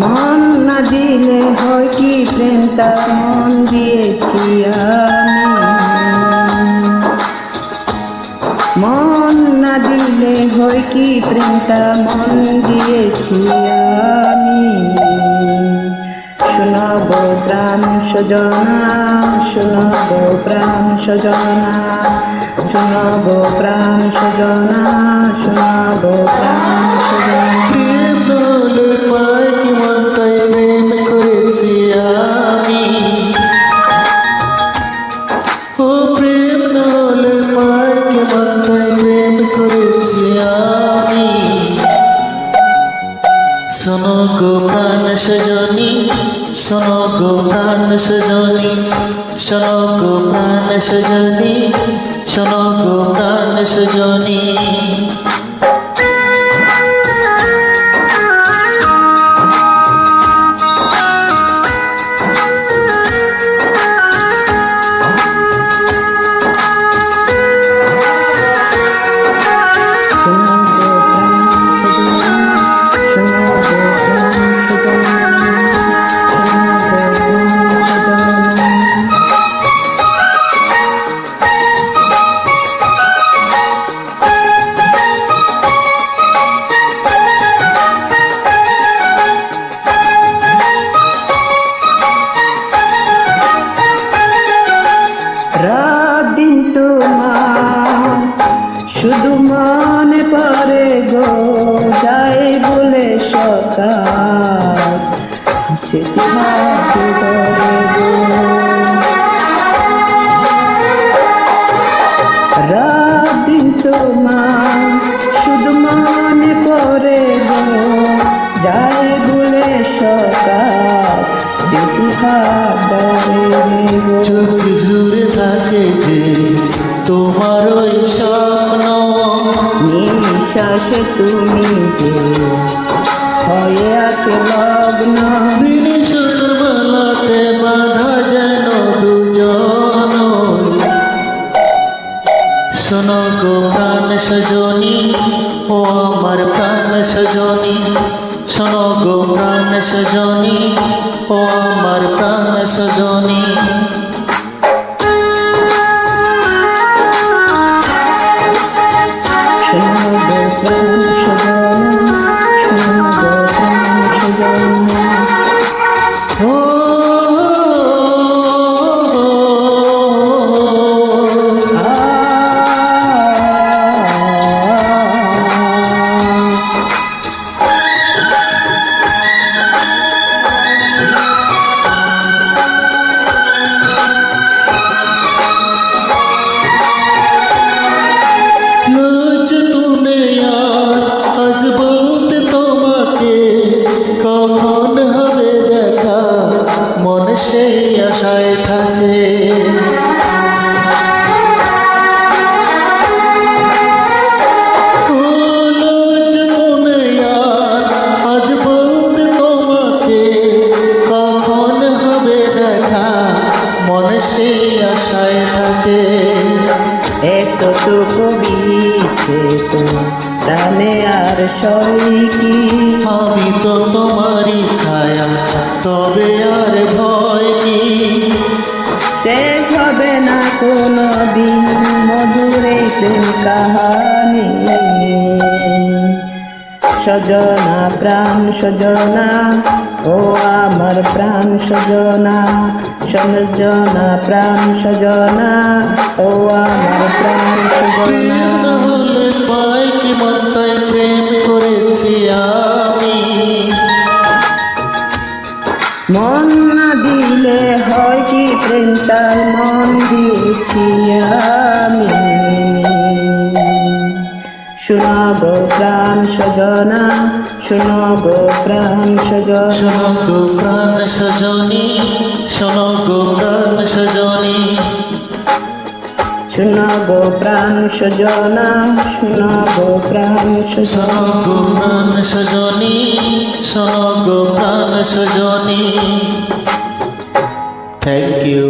মন না দিলে হয় কি প্রেমটা মন দিয়েছি আমি। মন না দিলে হয় কি প্রেমটা মন দিয়েছি আমি। শোনাবো প্রাণ সজনা, শোনাবো প্রাণ সজনা, শোনাবো প্রাণ সজনা, শোনাবো প্রাণ সজনা। শোনো গো প্রাণ সজনী, শোনো গো প্রাণ সজনী, শোনো গো প্রাণ সজনী, শোনো গো প্রাণ সজনী। রাত দিন তোমার শুধু মনে পড়ে গো, যাই বলে সকাল হাসিতে হাসি করে গো। রাত দিন তোমার শুধু মনে পড়ে গো, যাই বলে সকাল হাসিতে হাসি গো। চোখ জুড়ে থাকে যে তোমার ওই স্বপ্ন, নিঃশ্বাসে তুমি যে হয়ে আছে লগ্ন। দিন সকালবেলাতে বাঁধা যেন দুজন। শোনো গো প্রাণ সজনী, ও আমার প্রাণ সজনী, শোনো গো প্রাণ সজনী, ও আমার প্রাণ সজনী। শোনাবো প্রাণ সজনা, শোনাবো প্রাণ সজনা। ও কখন হবে দেখা, মনে সেই আশায় থাকে। আজ বলতে তোমাকে কখন হবে দেখা, মনে সেই আশায় থাকে। এতটুকু বিছে তো প্রাণে আর সই কি, আমি তো তোমারই ছায়া, তবে আর ভয় কি। শেষ হবে না কোনো দিন মধুরে প্রেম কাহানি। সজনা প্রাণ সজনা, ও আমার প্রাণ সজনা, সজনা প্রাণ সজনা, ও আমার প্রাণ সজনা। পাই কি মাত্রায় প্রেম করেছি আমি। মন না দিলে হয় কি প্রেমটা মন দিয়েছি আমি। শোনাবো প্রাণ সজনা, শোনাবো প্রাণ সজনা। শোনো গো প্রাণ সজনী, শোনো গো প্রাণ সজনী, শোনাবো প্রাণ সজনা, শোনাবো প্রাণ সজনা। শোনো গো প্রাণ সজনী, শোনো গো প্রাণ সজনী। Thank you.